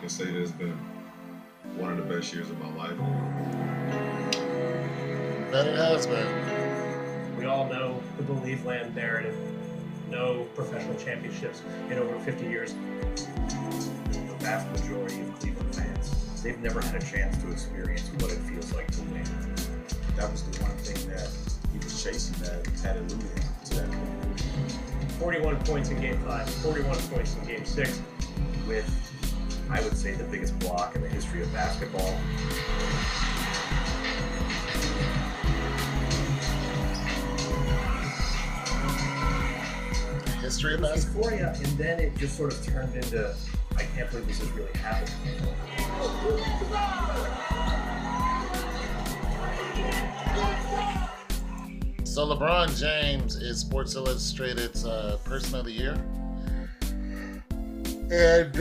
can say that it's been one of the best years of my life. That it has been. We all know the Believe Land narrative. No professional championships in over 50 years. The vast majority of Cleveland fans, they've never had a chance to experience what it feels like to win. That was the one thing that he was chasing, that had alluded to that conclusion. 41 points in Game 5, 41 points in Game 6. With, I would say, the biggest block in the history of basketball. History of It was basketball. euphoria, and then it just sort of turned into, I can't believe this is really happening. So LeBron James is Sports Illustrated's Person of the Year. And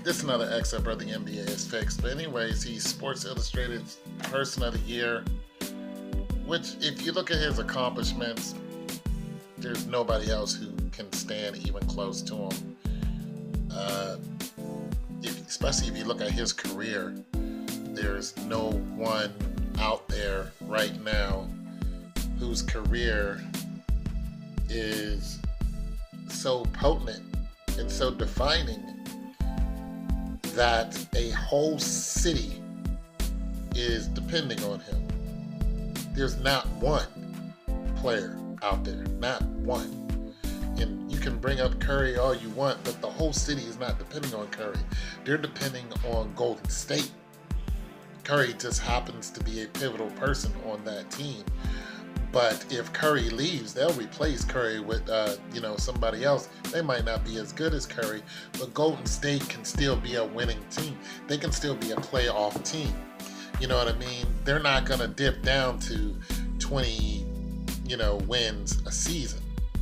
this is another excerpt of the NBA is fixed. But anyways, he's Sports Illustrated's Person of the Year, which if you look at his accomplishments, there's nobody else who can stand even close to him. Especially if you look at his career, there's no one out there right now whose career is so potent and so defining that a whole city is depending on him. There's not one player out there, not one. And you can bring up Curry all you want, but the whole city is not depending on Curry. They're depending on Golden State. Curry just happens to be a pivotal person on that team. But if Curry leaves, they'll replace Curry with somebody else. They might not be as good as Curry, but Golden State can still be a winning team. They can still be a playoff team. You know what I mean? They're not going to dip down to 20, wins a season.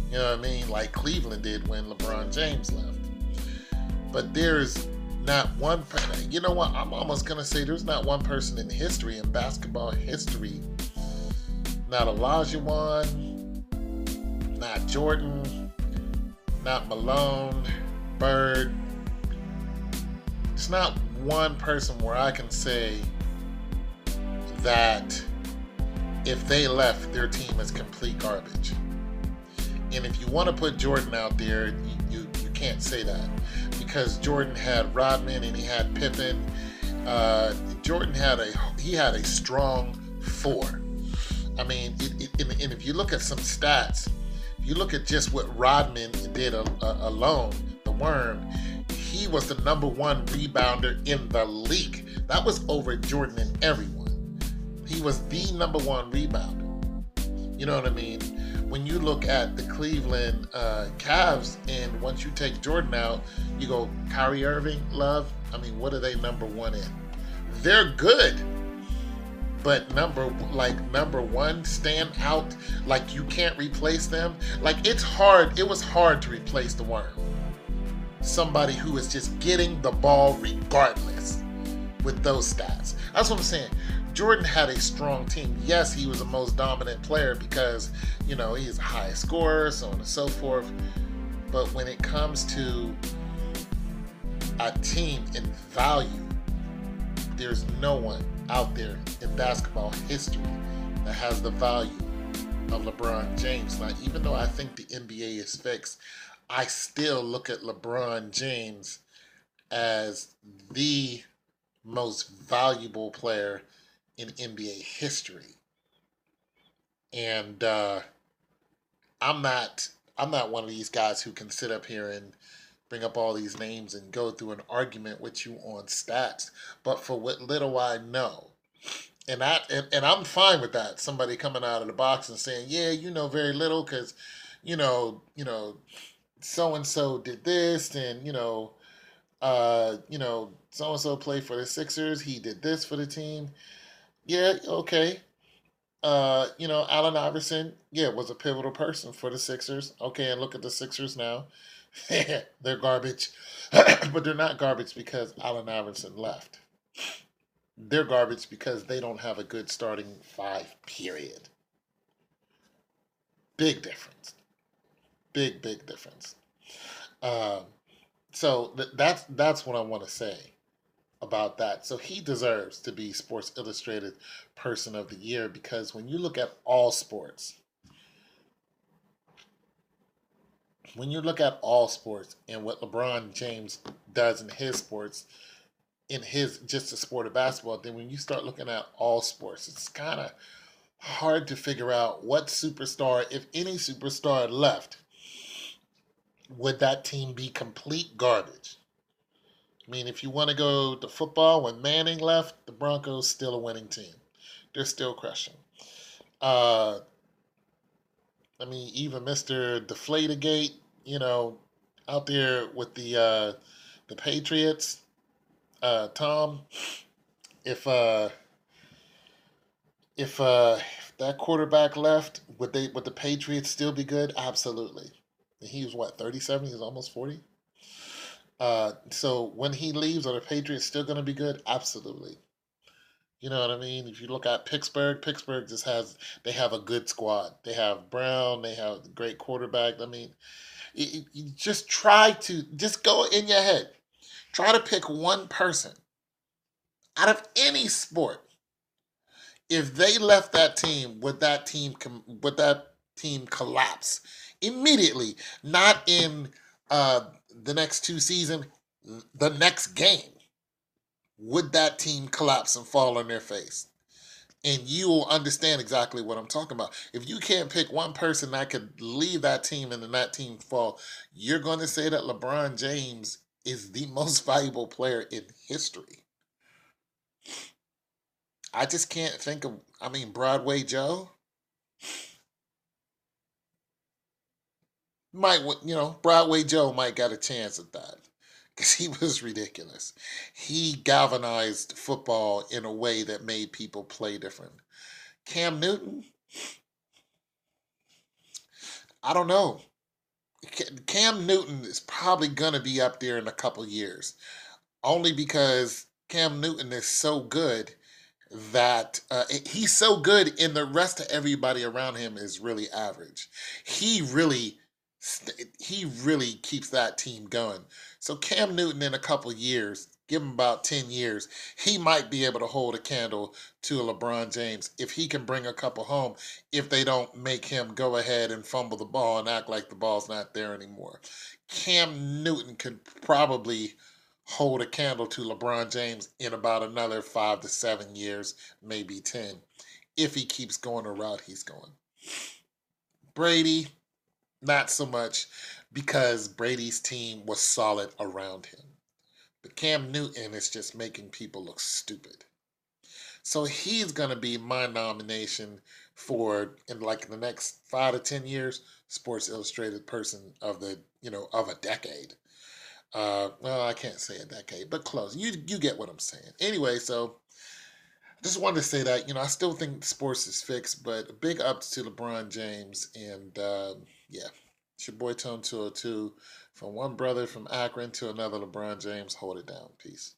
You know what I mean? Like Cleveland did when LeBron James left. But there's not one person. You know what? I'm almost going to say there's not one person in history, in basketball history, not Olajuwon, not Jordan, not Malone, Bird. It's not one person where I can say that if they left, their team is complete garbage. And if you want to put Jordan out there, you can't say that, because Jordan had Rodman and he had Pippen. Jordan had a strong four. I mean, and if you look at some stats, if you look at just what Rodman did alone, the Worm, he was the number one rebounder in the league. That was over Jordan and everyone. He was the number one rebounder. You know what I mean? When you look at the Cleveland Cavs, and once you take Jordan out, you go Kyrie Irving, Love. I mean, what are they number one in? They're good. But number one stand out, like you can't replace them. Like it was hard to replace the Worm. Somebody who is just getting the ball regardless with those stats. That's what I'm saying. Jordan had a strong team. Yes, he was the most dominant player because, he's a high scorer, so on and so forth. But when it comes to a team in value, there's no one out there in basketball history that has the value of LeBron James. Now, even though I think the NBA is fixed, I still look at LeBron James as the most valuable player in NBA history. And I'm not one of these guys who can sit up here and bring up all these names and go through an argument with you on stats. But for what little I know, and I'm fine with that. Somebody coming out of the box and saying, "Yeah, you know very little because, so and so did this, and so and so played for the Sixers. He did this for the team. Yeah, okay. Allen Iverson, was a pivotal person for the Sixers. Okay, and look at the Sixers now. They're garbage. But they're not garbage because Allen Iverson left. They're garbage because they don't have a good starting five, period. Big difference. Big difference. So that's what I want to say about that. So he deserves to be Sports Illustrated Person of the Year because when you look at all sports, and what LeBron James does in his sports, in his just the sport of basketball, then when you start looking at all sports, it's kind of hard to figure out what superstar, if any superstar left, would that team be complete garbage? I mean, if you want to go to football, when Manning left, the Broncos still a winning team. They're still crushing. Uh, I mean, even Mr. Deflategate, you know, out there with the Patriots, Tom, if uh, if that quarterback left, would the Patriots still be good? Absolutely. He was what, 37? He's almost 40. So when he leaves, are the Patriots still going to be good? Absolutely. You know what I mean? If you look at Pittsburgh, Pittsburgh just they have a good squad. They have Brown, they have a great quarterback. I mean, you just try to, just go in your head. Try to pick one person out of any sport. If they left that team, would that team collapse immediately? Not in the next two seasons, the next game. Would that team collapse and fall on their face? And you will understand exactly what I'm talking about. If you can't pick one person that could leave that team and then that team fall, you're going to say that LeBron James is the most valuable player in history. I just can't think of, I mean, Broadway Joe might, Broadway Joe might got a chance at that because he was ridiculous. He galvanized football in a way that made people play different. Cam Newton, I don't know. Cam Newton is probably going to be up there in a couple years, only because Cam Newton is so good that he's so good, and the rest of everybody around him is really average. He really, he really keeps that team going. So Cam Newton in a couple years, give him about 10 years, he might be able to hold a candle to a LeBron James if he can bring a couple home, if they don't make him go ahead and fumble the ball and act like the ball's not there anymore. Cam Newton could probably hold a candle to LeBron James in about another 5 to 7 years, maybe 10, if he keeps going the route he's going. Brady, not so much, because Brady's team was solid around him. But Cam Newton is just making people look stupid. So he's going to be my nomination for, in like the next 5 to 10 years, Sports Illustrated Person of the, of a decade. Well, I can't say a decade, but close. You get what I'm saying. Anyway, so I just wanted to say that, I still think sports is fixed, but a big ups to LeBron James. And yeah, it's your boy Tone 202. From one brother from Akron to another LeBron James. Hold it down. Peace.